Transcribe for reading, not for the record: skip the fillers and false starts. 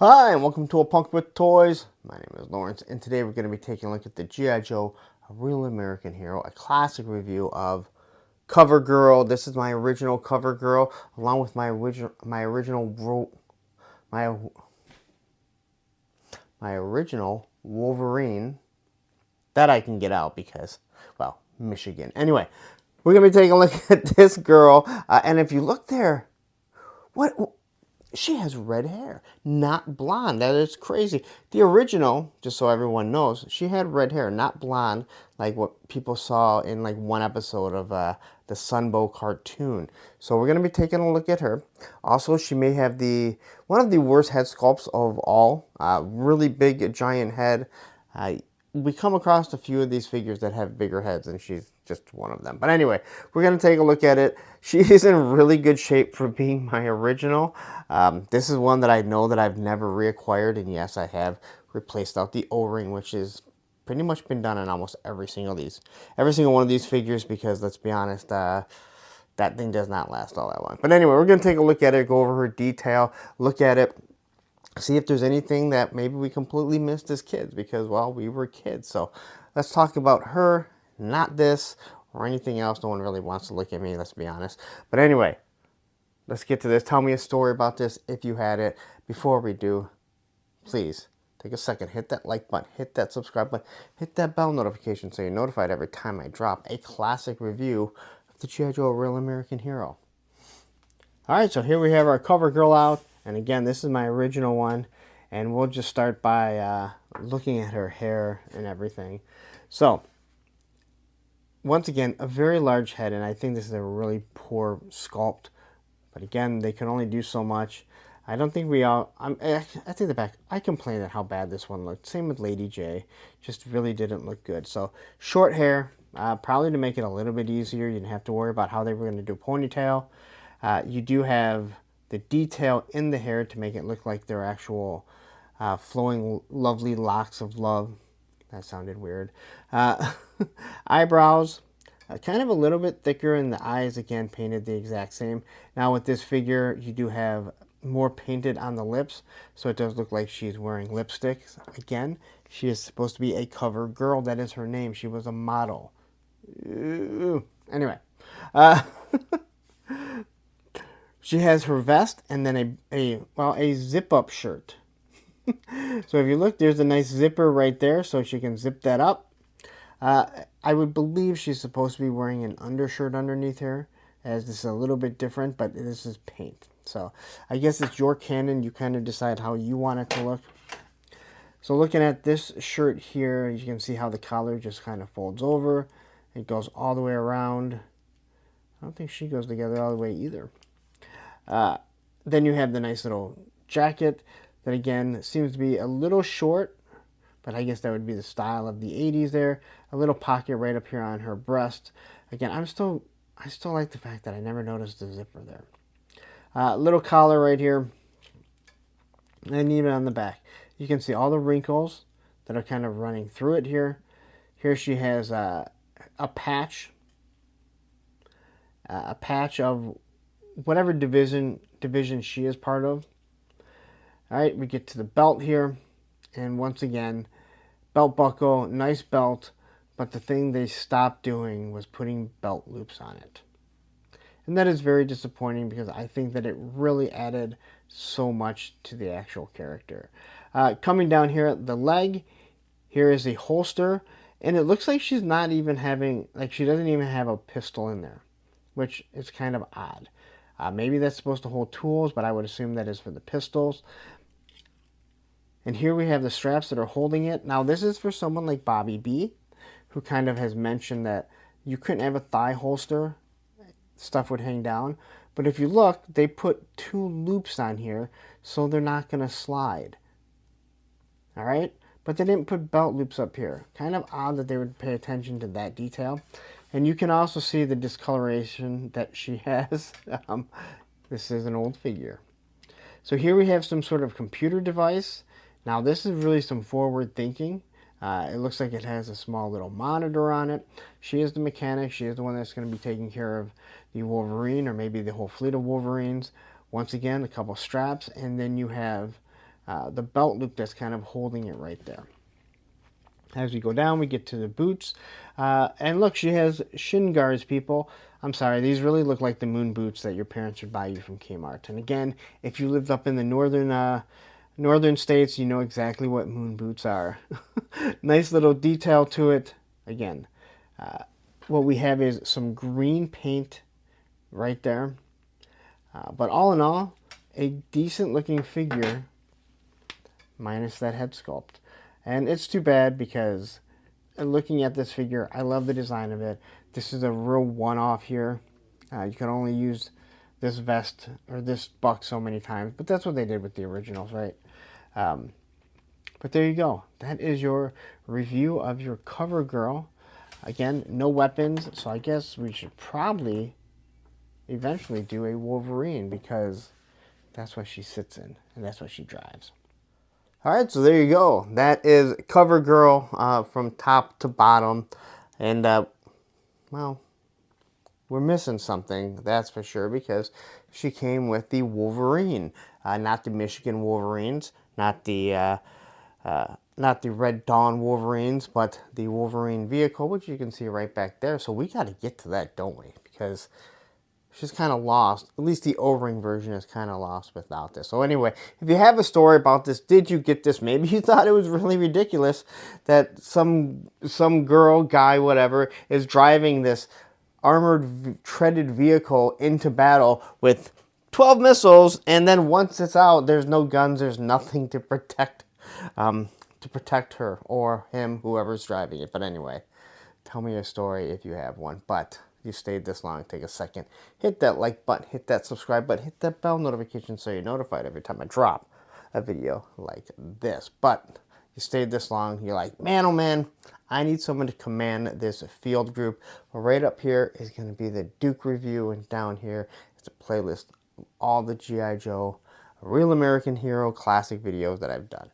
Hi, and welcome to A Punk with Toys. My name is Lawrence, and today we're going to be taking a look at the G.I. Joe, A Real American Hero, a classic review of Cover Girl. This is my original Cover Girl, along with my original Wolverine that I can get out because, well, Michigan. Anyway, we're going to be taking a look at this girl, and if you look there, what? She has red hair, not blonde. That is crazy. The original, just so everyone knows, she had red hair, not blonde, like what people saw in like one episode of the Sunbow cartoon. So we're gonna be taking a look at her. Also, she may have one of the worst head sculpts of all. Really big, giant head. We come across a few of these figures that have bigger heads, and she's just one of them. But anyway, we're going to take a look at it. She is in really good shape for being my original. This is one that I know that I've never reacquired, and yes, I have replaced out the O-ring, which is pretty much been done on almost every single one of these figures, because let's be honest, that thing does not last all that long. But anyway, we're going to take a look at it, go over her detail, look at it, see if there's anything that maybe we completely missed as kids, because, well, we were kids. So let's talk about her, not this or anything else. No one really wants to look at me, let's be honest. But anyway, let's get to this. Tell me a story about this if you had it. Before we do, please take a second, hit that like button, hit that subscribe button, hit that bell notification so you're notified every time I drop a classic review of the G.I. Joe, A Real American Hero. Alright, so here we have our Cover Girl out. And again, this is my original one. And we'll just start by looking at her hair and everything. So, once again, a very large head. And I think this is a really poor sculpt. But again, they can only do so much. I don't think we all... I take the back. I complained at how bad this one looked. Same with Lady J. Just really didn't look good. So, short hair. Probably to make it a little bit easier. You didn't have to worry about how they were going to do ponytail. You do have the detail in the hair to make it look like they're actual flowing, lovely locks of love. That sounded weird. Eyebrows, kind of a little bit thicker, and the eyes, again, painted the exact same. Now with this figure, you do have more painted on the lips, so it does look like she's wearing lipstick. Again, she is supposed to be a cover girl. That is her name. She was a model. Ooh. Anyway. She has her vest and then a zip-up shirt. So if you look, there's a nice zipper right there, so she can zip that up. I would believe she's supposed to be wearing an undershirt underneath here, as this is a little bit different, but this is paint. So I guess it's your canon. You kind of decide how you want it to look. So looking at this shirt here, you can see how the collar just kind of folds over. It goes all the way around. I don't think she goes together all the way either. Then you have the nice little jacket that, again, seems to be a little short, but I guess that would be the style of the 80s there. A little pocket right up here on her breast. Again, I still like the fact that I never noticed the zipper there. Little collar right here, and even on the back. You can see all the wrinkles that are kind of running through it here. Here she has a patch of whatever division she is part of. All right, we get to the belt here, and once again, belt buckle, nice belt, but the thing they stopped doing was putting belt loops on it. And that is very disappointing, because I think that it really added so much to the actual character. Coming down here, the leg, here is a holster, and it looks like she's not even having, like, she doesn't even have a pistol in there, which is kind of odd. Maybe that's supposed to hold tools, but I would assume that is for the pistols. And here we have the straps that are holding it. Now, this is for someone like Bobby B, who kind of has mentioned that you couldn't have a thigh holster. Stuff would hang down. But if you look, they put 2 loops on here, so they're not going to slide. All right? But they didn't put belt loops up here. Kind of odd that they would pay attention to that detail. And you can also see the discoloration that she has. This is an old figure. So here we have some sort of computer device. Now this is really some forward thinking. It looks like it has a small little monitor on it. She is the mechanic. She is the one that's going to be taking care of the Wolverine, or maybe the whole fleet of Wolverines. Once again, a couple straps, and then you have the belt loop that's kind of holding it right there. As we go down, we get to the boots. And look, she has shin guards, people. I'm sorry, these really look like the moon boots that your parents would buy you from Kmart. And again, if you lived up in the northern states, you know exactly what moon boots are. Nice little detail to it. Again, what we have is some green paint right there. But all in all, a decent looking figure minus that head sculpt. And it's too bad because looking at this figure, I love the design of it. This is a real one-off here. You can only use this vest or this buck so many times, but that's what they did with the originals, right? But there you go. That is your review of your cover girl. Again, no weapons, so I guess we should probably eventually do a Wolverine because that's what she sits in and that's what she drives. All right, so there you go. That is Cover Girl from top to bottom. And, well, we're missing something, that's for sure, because she came with the Wolverine. Not the Michigan Wolverines, not the Red Dawn Wolverines, but the Wolverine vehicle, which you can see right back there. So we got to get to that, don't we? Because she's kind of lost. At least the O-ring version is kind of lost without this. So anyway, if you have a story about this, did you get this? Maybe you thought it was really ridiculous that some girl, guy, whatever, is driving this armored, treaded vehicle into battle with 12 missiles, and then once it's out, there's no guns, there's nothing to protect her or him, whoever's driving it. But anyway, tell me your story if you have one. But you stayed this long, take a second, hit that like button, hit that subscribe button, hit that bell notification so you're notified every time I drop a video like this. But you stayed this long, you're like, man, oh man, I need someone to command this field group. Well, right up here is going to be the Duke review, and down here is a playlist of all the G.I. Joe Real American Hero classic videos that I've done.